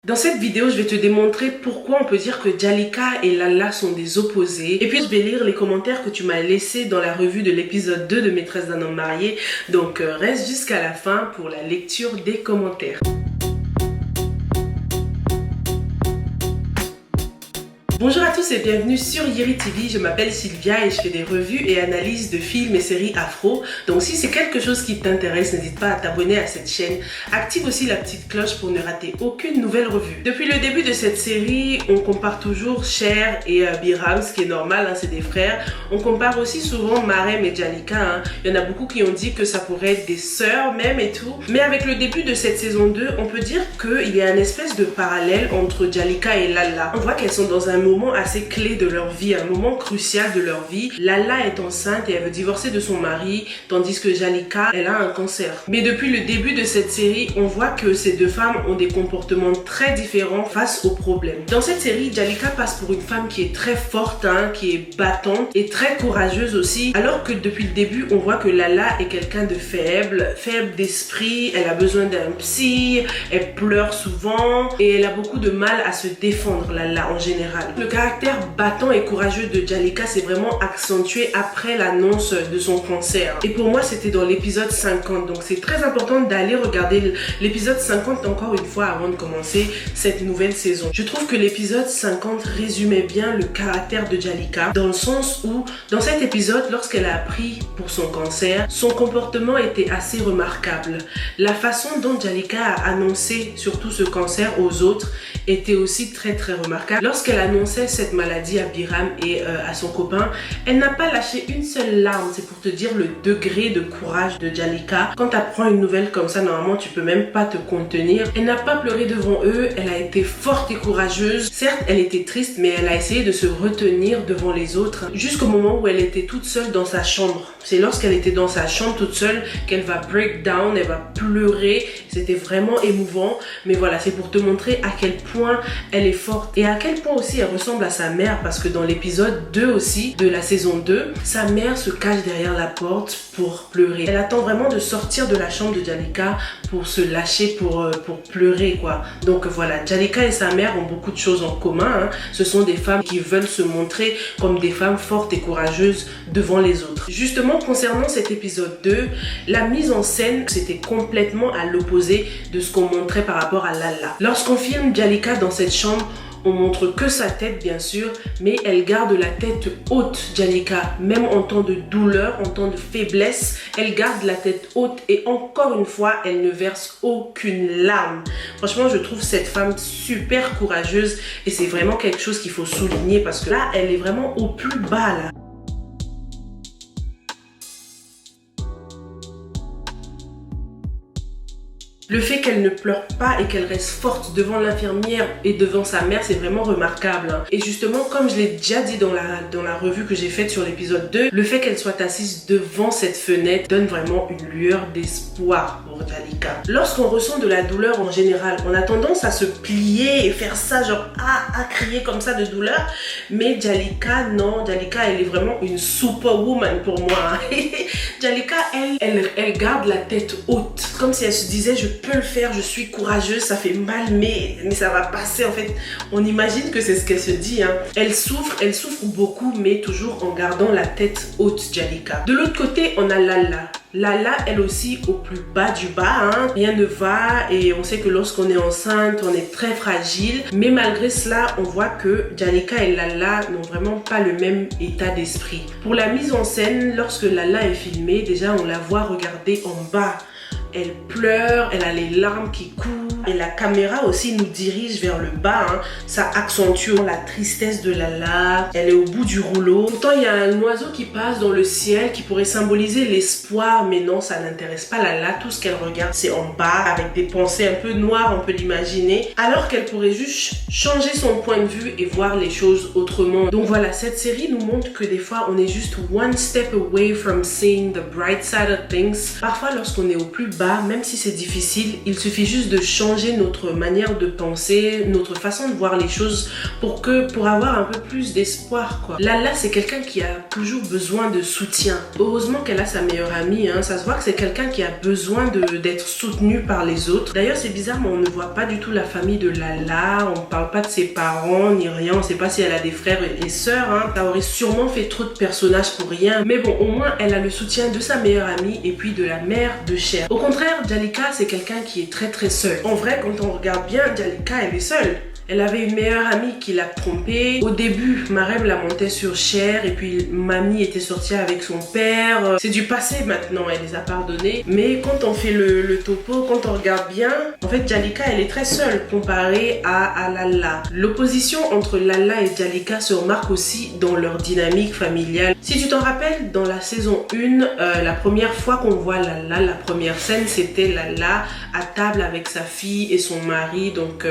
Dans cette vidéo, je vais te démontrer pourquoi on peut dire que Jalika et Lala sont des opposés. Et puis, je vais lire les commentaires que tu m'as laissés dans la revue de l'épisode 2 de Maîtresse d'un homme marié. Donc, reste jusqu'à la fin pour la lecture des commentaires. Bonjour à tous et bienvenue sur Yeri TV, je m'appelle Sylvia et je fais des revues et analyses de films et séries afro. Donc si c'est quelque chose qui t'intéresse, n'hésite pas à t'abonner à cette chaîne. Active aussi la petite cloche pour ne rater aucune nouvelle revue. Depuis le début de cette série, on compare toujours Cher et Biram, ce qui est normal, hein, c'est des frères. On compare aussi souvent Marem et Jalika. Hein. Il y en a beaucoup qui ont dit que ça pourrait être des sœurs même et tout. Mais avec le début de cette saison 2, on peut dire qu'il y a une espèce de parallèle entre Jalika et Lala. On voit qu'elles sont dans un moment assez clé de leur vie, un moment crucial de leur vie. Lala est enceinte et elle veut divorcer de son mari, tandis que Jalika, elle a un cancer. Mais depuis le début de cette série, on voit que ces deux femmes ont des comportements très différents face aux problèmes. Dans cette série, Jalika passe pour une femme qui est très forte, hein, qui est battante et très courageuse aussi, alors que depuis le début, on voit que Lala est quelqu'un de faible d'esprit, elle a besoin d'un psy, elle pleure souvent et elle a beaucoup de mal à se défendre, Lala en général. Le caractère battant et courageux de Jalika s'est vraiment accentué après l'annonce de son cancer. Et pour moi, c'était dans l'épisode 50. Donc c'est très important d'aller regarder l'épisode 50 encore une fois avant de commencer cette nouvelle saison. Je trouve que l'épisode 50 résumait bien le caractère de Jalika, dans le sens où, dans cet épisode, lorsqu'elle a appris pour son cancer, son comportement était assez remarquable. La façon dont Jalika a annoncé surtout ce cancer aux autres était aussi très remarquable. Lorsqu'elle annonçait cette maladie à Biram et à son copain, elle n'a pas lâché une seule larme. C'est pour te dire le degré de courage de Jalika. Quand tu apprends une nouvelle comme ça, normalement tu peux même pas te contenir. Elle n'a pas pleuré devant eux, elle a été forte et courageuse. Certes, elle était triste, mais elle a essayé de se retenir devant les autres jusqu'au moment où elle était toute seule dans sa chambre. C'est lorsqu'elle était dans sa chambre toute seule qu'elle va break down, elle va pleurer. C'était vraiment émouvant. Mais voilà, c'est pour te montrer à quel point elle est forte et à quel point aussi elle ressemble à sa mère, parce que dans l'épisode 2 aussi de la saison 2, sa mère se cache derrière la porte pour pleurer. Elle attend vraiment de sortir de la chambre de Jalika pour se lâcher pour pleurer quoi. Donc voilà, Jalika et sa mère ont beaucoup de choses en commun. Hein. Ce sont des femmes qui veulent se montrer comme des femmes fortes et courageuses devant les autres. Justement, concernant cet épisode 2, la mise en scène, c'était complètement à l'opposé de ce qu'on montrait par rapport à Lala. Lorsqu'on filme Jalika dans cette chambre, on montre que sa tête bien sûr, mais elle garde la tête haute, Jalika. Même en temps de douleur, en temps de faiblesse, elle garde la tête haute et encore une fois, elle ne verse aucune larme. Franchement, je trouve cette femme super courageuse et c'est vraiment quelque chose qu'il faut souligner parce que là, elle est vraiment au plus bas là. Le fait qu'elle ne pleure pas et qu'elle reste forte devant l'infirmière et devant sa mère, c'est vraiment remarquable. Hein. Et justement, comme je l'ai déjà dit dans la revue que j'ai faite sur l'épisode 2, le fait qu'elle soit assise devant cette fenêtre donne vraiment une lueur d'espoir pour Jalika. Lorsqu'on ressent de la douleur en général, on a tendance à se plier et faire ça genre à crier comme ça de douleur. Mais Jalika, non, Jalika, elle est vraiment une superwoman pour moi. Hein. Jalika, elle garde la tête haute. Comme si elle se disait, je peux le faire, je suis courageuse, ça fait mal, mais ça va passer. En fait, on imagine que c'est ce qu'elle se dit. Hein. Elle souffre beaucoup, mais toujours en gardant la tête haute, Jalika. De l'autre côté, on a Lala. Lala, elle aussi, au plus bas du bas, hein. Rien ne va et on sait que lorsqu'on est enceinte, on est très fragile. Mais malgré cela, on voit que Jalika et Lala n'ont vraiment pas le même état d'esprit. Pour la mise en scène, lorsque Lala est filmée, déjà on la voit regarder en bas. Elle pleure, elle a les larmes qui coulent et la caméra aussi nous dirige vers le bas. Hein. Ça accentue la tristesse de Lala. Elle est au bout du rouleau. Pourtant, il y a un oiseau qui passe dans le ciel qui pourrait symboliser l'espoir, mais non, ça n'intéresse pas Lala. Tout ce qu'elle regarde, c'est en bas avec des pensées un peu noires, on peut l'imaginer. Alors qu'elle pourrait juste changer son point de vue et voir les choses autrement. Donc voilà, cette série nous montre que des fois, on est juste one step away from seeing the bright side of things. Parfois, lorsqu'on est au plus bas, même si c'est difficile, il suffit juste de changer changer notre manière de penser, notre façon de voir les choses pour avoir un peu plus d'espoir, quoi. Lala, c'est quelqu'un qui a toujours besoin de soutien. Heureusement qu'elle a sa meilleure amie, hein. Ça se voit que c'est quelqu'un qui a besoin d'être soutenu par les autres. D'ailleurs, c'est bizarre, mais on ne voit pas du tout la famille de Lala, on parle pas de ses parents ni rien, on sait pas si elle a des frères et sœurs, hein. Ça aurait sûrement fait trop de personnages pour rien, mais bon, au moins elle a le soutien de sa meilleure amie et puis de la mère de Cher. Au contraire, Jalika, c'est quelqu'un qui est très très seul. En vrai, quand on regarde bien, Jalika, elle est seule. Elle avait une meilleure amie qui l'a trompée. Au début, Marem la montait sur Cher et puis Mamie était sortie avec son père. C'est du passé maintenant, elle les a pardonnés. Mais quand on fait le topo, quand on regarde bien, en fait Jalika, elle est très seule comparée à Lala. L'opposition entre Lala et Jalika se remarque aussi dans leur dynamique familiale. Si tu t'en rappelles, dans la saison 1, la première fois qu'on voit Lala, la première scène, c'était Lala à table avec sa fille et son mari. Donc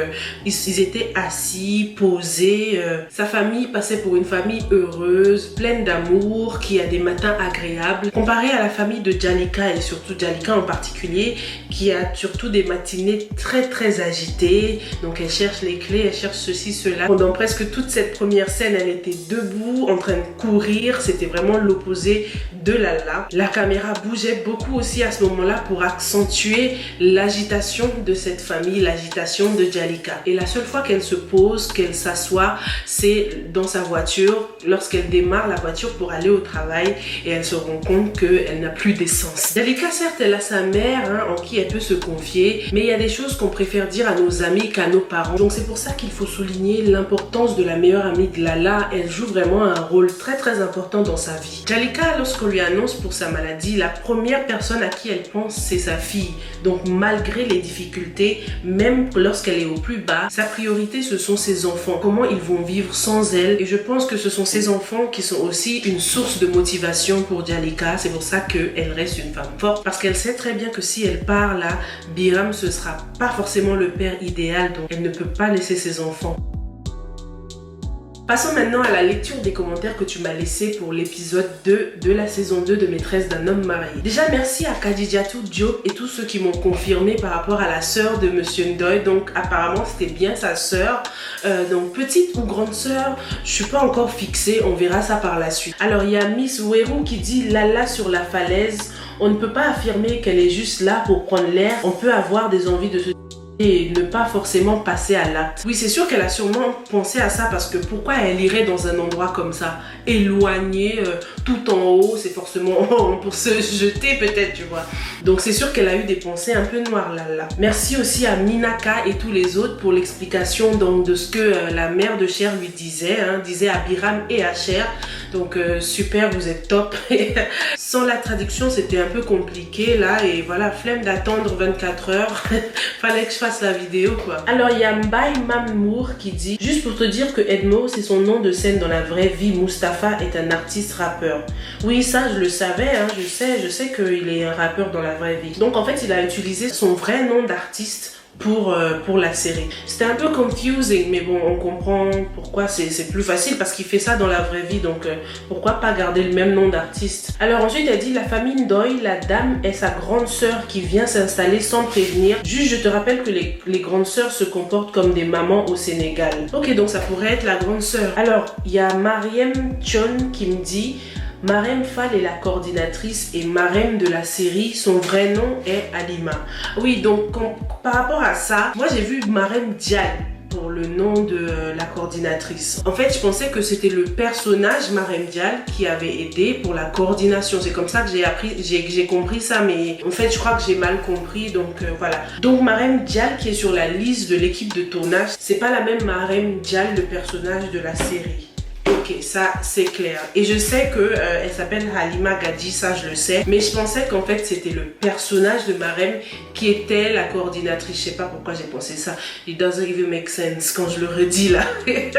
ils étaient assis, posé. Sa famille passait pour une famille heureuse, pleine d'amour, qui a des matins agréables. Comparé à la famille de Jalika, et surtout Jalika en particulier, qui a surtout des matinées très très agitées. Donc elle cherche les clés, elle cherche ceci, cela. Pendant presque toute cette première scène, elle était debout, en train de courir. C'était vraiment l'opposé de Lala. La caméra bougeait beaucoup aussi à ce moment-là pour accentuer l'agitation de cette famille, l'agitation de Jalika. Et la seule fois qu'elle se pose, qu'elle s'assoit, c'est dans sa voiture, lorsqu'elle démarre la voiture pour aller au travail et elle se rend compte qu'elle n'a plus d'essence. Jalika, certes, elle a sa mère, hein, en qui elle peut se confier, mais il y a des choses qu'on préfère dire à nos amis qu'à nos parents. Donc c'est pour ça qu'il faut souligner l'importance de la meilleure amie de Lala. Elle joue vraiment un rôle très très important dans sa vie. Jalika, lorsqu'on lui annonce pour sa maladie, la première personne à qui elle pense, c'est sa fille. Donc malgré les difficultés, même lorsqu'elle est au plus bas, sa priorité ce sont ses enfants, comment ils vont vivre sans elle. Et je pense que ce sont ces enfants qui sont aussi une source de motivation pour Jalika. C'est pour ça qu'elle reste une femme forte, parce qu'elle sait très bien que si elle part là, Biram ce sera pas forcément le père idéal, donc elle ne peut pas laisser ses enfants. Passons maintenant à la lecture des commentaires que tu m'as laissés pour l'épisode 2 de la saison 2 de Maîtresse d'un homme marié. Déjà, merci à Khadijatou Diop et tous ceux qui m'ont confirmé par rapport à la sœur de Monsieur Ndoye. Donc apparemment, c'était bien sa sœur. Donc petite ou grande sœur, je suis pas encore fixée. On verra ça par la suite. Alors, il y a Miss Werou qui dit « Lala sur la falaise ». On ne peut pas affirmer qu'elle est juste là pour prendre l'air. On peut avoir des envies de se... et ne pas forcément passer à l'acte. Oui, c'est sûr qu'elle a sûrement pensé à ça, parce que pourquoi elle irait dans un endroit comme ça, éloigné, tout en haut, c'est forcément pour se jeter peut-être, tu vois. Donc c'est sûr qu'elle a eu des pensées un peu noires là. Merci aussi à Minaka et tous les autres pour l'explication donc de ce que la mère de Cher lui disait, hein, disait à Biram et à Cher. Donc super, vous êtes top. Sans la traduction, c'était un peu compliqué là, et voilà, flemme d'attendre 24 heures. Fallait que je fasse la vidéo quoi. Alors il y a Mbaye Mamour qui dit « Juste pour te dire que Edmo, c'est son nom de scène dans la vraie vie, Mustapha est un artiste rappeur. » Oui, ça je le savais, hein, je sais qu'il est un rappeur dans la vraie vie. Donc en fait, il a utilisé son vrai nom d'artiste pour la série. C'était un peu confusing, mais bon, on comprend pourquoi c'est plus facile, parce qu'il fait ça dans la vraie vie, donc pourquoi pas garder le même nom d'artiste. Alors ensuite, elle dit « La famille Ndoye, la dame est sa grande sœur qui vient s'installer sans prévenir. Juste, je te rappelle que les grandes sœurs se comportent comme des mamans au Sénégal. » Ok, donc ça pourrait être la grande sœur. Alors, il y a Mariem Chon qui me dit « Marem Fall est la coordinatrice et Marem de la série, son vrai nom est Halima. » Oui, donc par rapport à ça, moi j'ai vu Marem Dial pour le nom de la coordinatrice. En fait, je pensais que c'était le personnage Marem Dial qui avait aidé pour la coordination. C'est comme ça que j'ai compris ça, mais en fait, je crois que j'ai mal compris, donc voilà. Donc Marem Dial qui est sur la liste de l'équipe de tournage, c'est pas la même Marem Dial, le personnage de la série. Ok, ça c'est clair. Et je sais que elle s'appelle Halima Gadji, ça je le sais. Mais je pensais qu'en fait c'était le personnage de Marem qui était la coordinatrice. Je sais pas pourquoi j'ai pensé ça. It doesn't even make sense quand je le redis là. It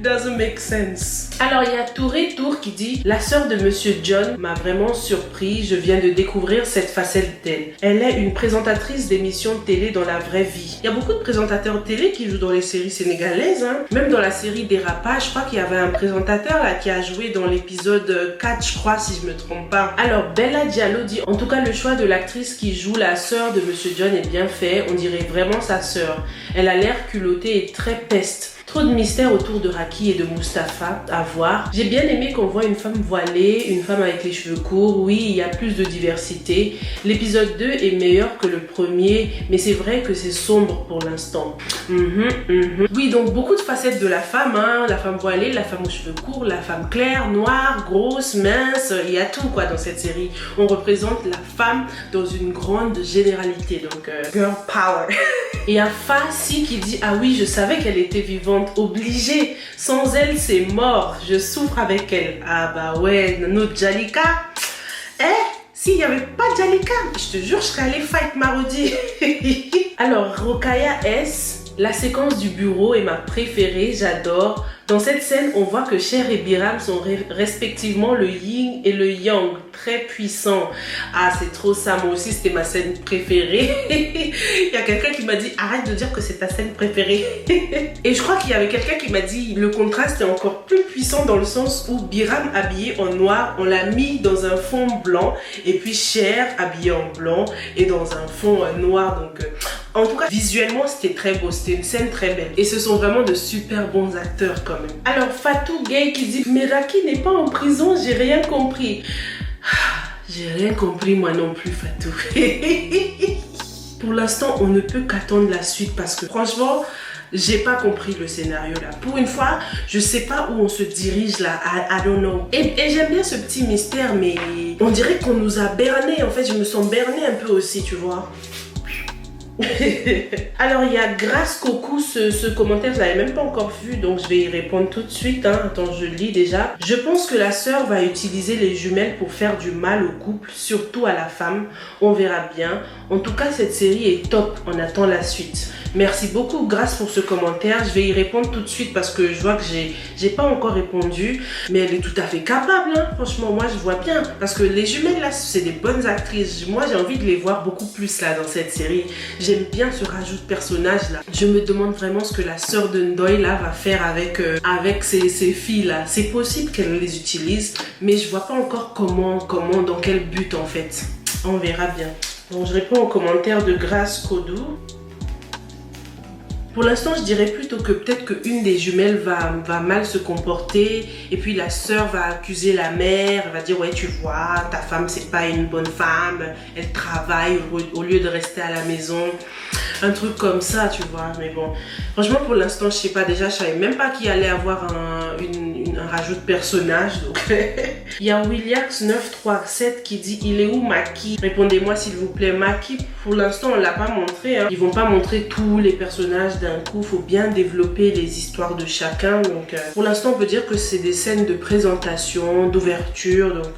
doesn't make sense. Alors il y a Touré Tour qui dit « La sœur de Monsieur John m'a vraiment surpris. Je viens de découvrir cette facette d'elle. Elle est une présentatrice d'émissions de télé dans la vraie vie. » Il y a beaucoup de présentateurs télé qui jouent dans les séries sénégalaises. Hein. Même dans la série Dérapage, je crois qu'il y avait avait un présentateur là qui a joué dans l'épisode 4, je crois, si je me trompe pas. Alors, Bella Diallo dit, en tout cas, le choix de l'actrice qui joue la sœur de Monsieur John est bien fait. On dirait vraiment sa sœur. Elle a l'air culottée et très peste. Trop de mystère autour de Raki et de Mustapha à voir. J'ai bien aimé qu'on voit une femme voilée, une femme avec les cheveux courts. Oui, il y a plus de diversité. L'épisode 2 est meilleur que le premier, mais c'est vrai que c'est sombre pour l'instant. Oui, donc beaucoup de facettes de la femme, hein. La femme voilée, la femme aux cheveux courts, la femme claire, noire, grosse, mince. Il y a tout quoi dans cette série. On représente la femme dans une grande généralité. Donc, girl power. Et il y a Fassi qui dit, ah oui, je savais qu'elle était vivante. Obligée, sans elle c'est mort, je souffre avec elle. Ah bah ouais, notre Jalika, s'il n'y avait pas Jalika, je te jure je serais allée fight Marodi. Alors Rokaya S, la séquence du bureau est ma préférée, j'adore. Dans cette scène, on voit que Cher et Biram sont respectivement le yin et le yang, très puissants. Ah, c'est trop ça, moi aussi c'était ma scène préférée. Il y a quelqu'un qui m'a dit, arrête de dire que c'est ta scène préférée. Et je crois qu'il y avait quelqu'un qui m'a dit, le contraste est encore plus puissant dans le sens où Biram habillé en noir, on l'a mis dans un fond blanc, et puis Cher habillé en blanc et dans un fond noir, donc... En tout cas, visuellement, c'était très beau. C'était une scène très belle. Et ce sont vraiment de super bons acteurs quand même. Alors, Fatou Gay qui dit « Mais Raki n'est pas en prison, j'ai rien compris. » J'ai rien compris moi non plus, Fatou. Pour l'instant, on ne peut qu'attendre la suite parce que franchement... J'ai pas compris le scénario là. Pour une fois, je sais pas où on se dirige là. I don't know. Et j'aime bien ce petit mystère, mais on dirait qu'on nous a berné. En fait, je me sens bernée un peu aussi, tu vois. Alors il y a Grâce Coco, ce commentaire je l'avais même pas encore vu, donc je vais y répondre tout de suite, hein. Attends, je lis déjà. Je pense que la sœur va utiliser les jumelles pour faire du mal au couple, surtout à la femme. On verra bien. En tout cas cette série est top, on attend la suite. Merci beaucoup Grâce pour ce commentaire. Je vais y répondre tout de suite parce que je vois que j'ai pas encore répondu, mais elle est tout à fait capable, hein. Franchement moi je vois bien, parce que les jumelles là c'est des bonnes actrices. Moi j'ai envie de les voir beaucoup plus là dans cette série. J'aime bien ce rajout de personnage là. Je me demande vraiment ce que la sœur de Ndoye là va faire avec ces filles là. C'est possible qu'elle les utilise, mais je vois pas encore comment, dans quel but en fait. On verra bien. Donc je réponds aux commentaires de Grâce Kodou. Pour l'instant, je dirais plutôt que peut-être qu'une des jumelles va mal se comporter et puis la sœur va accuser la mère, elle va dire ouais tu vois, ta femme c'est pas une bonne femme, elle travaille au lieu de rester à la maison. Un truc comme ça, tu vois, mais bon. Franchement, pour l'instant, je sais pas, déjà, je savais même pas qu'il allait avoir un rajout de personnage. Donc, il y a Williams937 qui dit, il est où Maki? Répondez-moi s'il vous plaît. Maki, pour l'instant, on l'a pas montré, hein. Ils vont pas montrer tous les personnages d'un coup. Faut bien développer les histoires de chacun. Donc, pour l'instant, on peut dire que c'est des scènes de présentation, d'ouverture. Donc,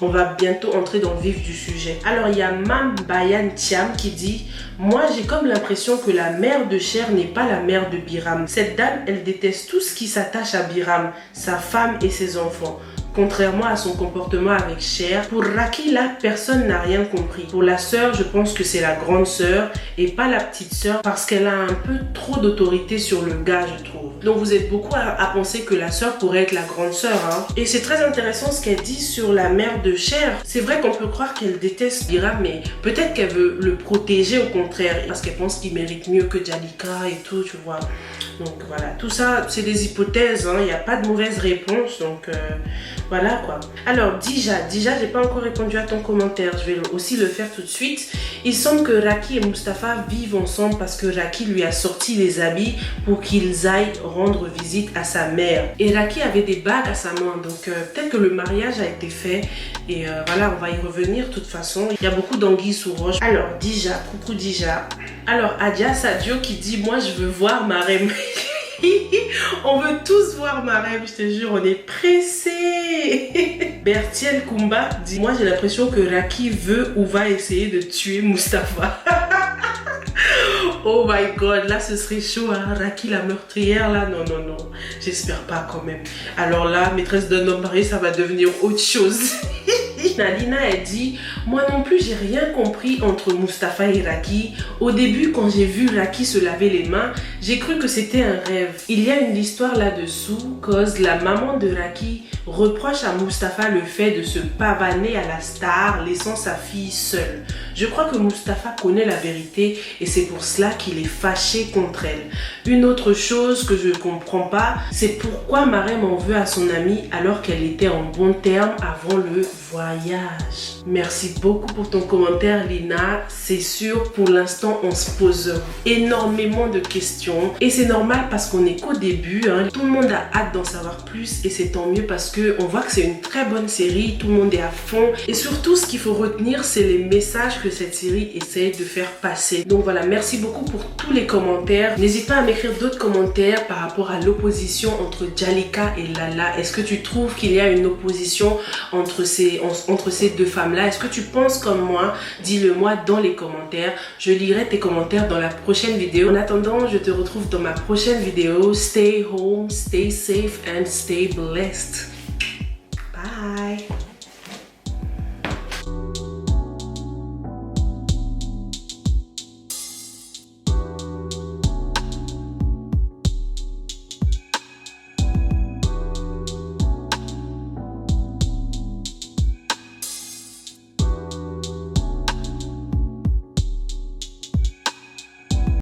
on va bientôt entrer dans le vif du sujet. Alors, il y a Mam Bayan Thiam qui dit, moi, j'ai comme l'impression que la mère de Cher n'est pas la mère de Biram. Cette dame, elle déteste tout ce qui s'attache à Biram, sa femme et ses enfants. Contrairement à son comportement avec Cher, pour Raki, là, personne n'a rien compris. Pour la sœur, je pense que c'est la grande sœur et pas la petite sœur parce qu'elle a un peu trop d'autorité sur le gars, je trouve. Donc vous êtes beaucoup à penser que la sœur pourrait être la grande sœur, hein. Et c'est très intéressant ce qu'elle dit sur la mère de Cher. C'est vrai qu'on peut croire qu'elle déteste Biram, mais peut-être qu'elle veut le protéger au contraire parce qu'elle pense qu'il mérite mieux que Jalika et tout, tu vois. Donc voilà, tout ça c'est des hypothèses, hein. Il n'y a pas de mauvaise réponse, donc voilà quoi. Alors Dija, j'ai pas encore répondu à ton commentaire, je vais aussi le faire tout de suite. Il semble que Raki et Mustapha vivent ensemble parce que Raki lui a sorti les habits pour qu'ils aillent rendre visite à sa mère. Et Raki avait des bagues à sa main, donc peut-être que le mariage a été fait. Et voilà, on va y revenir de toute façon. Il y a beaucoup d'anguilles sous roche. Alors Dija, coucou Dija. Alors Adia Sadio qui dit, moi je veux voir Marem. On veut tous voir Marem, je te jure, on est pressés. Bertiel Kumba dit, moi j'ai l'impression que Raki veut ou va essayer de tuer Mustapha. Oh my god, là ce serait chaud, hein. Raki la meurtrière là, non, j'espère pas quand même. Alors là, maîtresse d'un homme marié, ça va devenir autre chose. Lina a dit, moi non plus j'ai rien compris entre Mustapha et Raki. Au début quand j'ai vu Raki se laver les mains, j'ai cru que c'était un rêve. Il y a une histoire là-dessous, cause la maman de Raki reproche à Mustapha le fait de se pavaner à la star, laissant sa fille seule. Je crois que Mustapha connaît la vérité et c'est pour cela qu'il est fâché contre elle. Une autre chose que je ne comprends pas, c'est pourquoi Marème en veut à son amie alors qu'elle était en bon terme avant le voyage. Merci beaucoup pour ton commentaire, Lina. C'est sûr, pour l'instant, on se pose énormément de questions et c'est normal parce qu'on n'est qu'au début. Tout le monde a hâte d'en savoir plus et c'est tant mieux parce qu'on voit que c'est une très bonne série. Tout le monde est à fond et surtout, ce qu'il faut retenir, c'est les messages que cette série essaie de faire passer. Donc voilà, merci beaucoup pour tous les commentaires. N'hésite pas à m'écrire d'autres commentaires par rapport à l'opposition entre Jalika et Lala. Est-ce que tu trouves qu'il y a une opposition entre ces deux femmes-là? Est-ce que tu penses comme moi? Dis-le moi dans les commentaires. Je lirai tes commentaires dans la prochaine vidéo. En attendant, je te retrouve dans ma prochaine vidéo. Stay home, stay safe and stay blessed. Bye!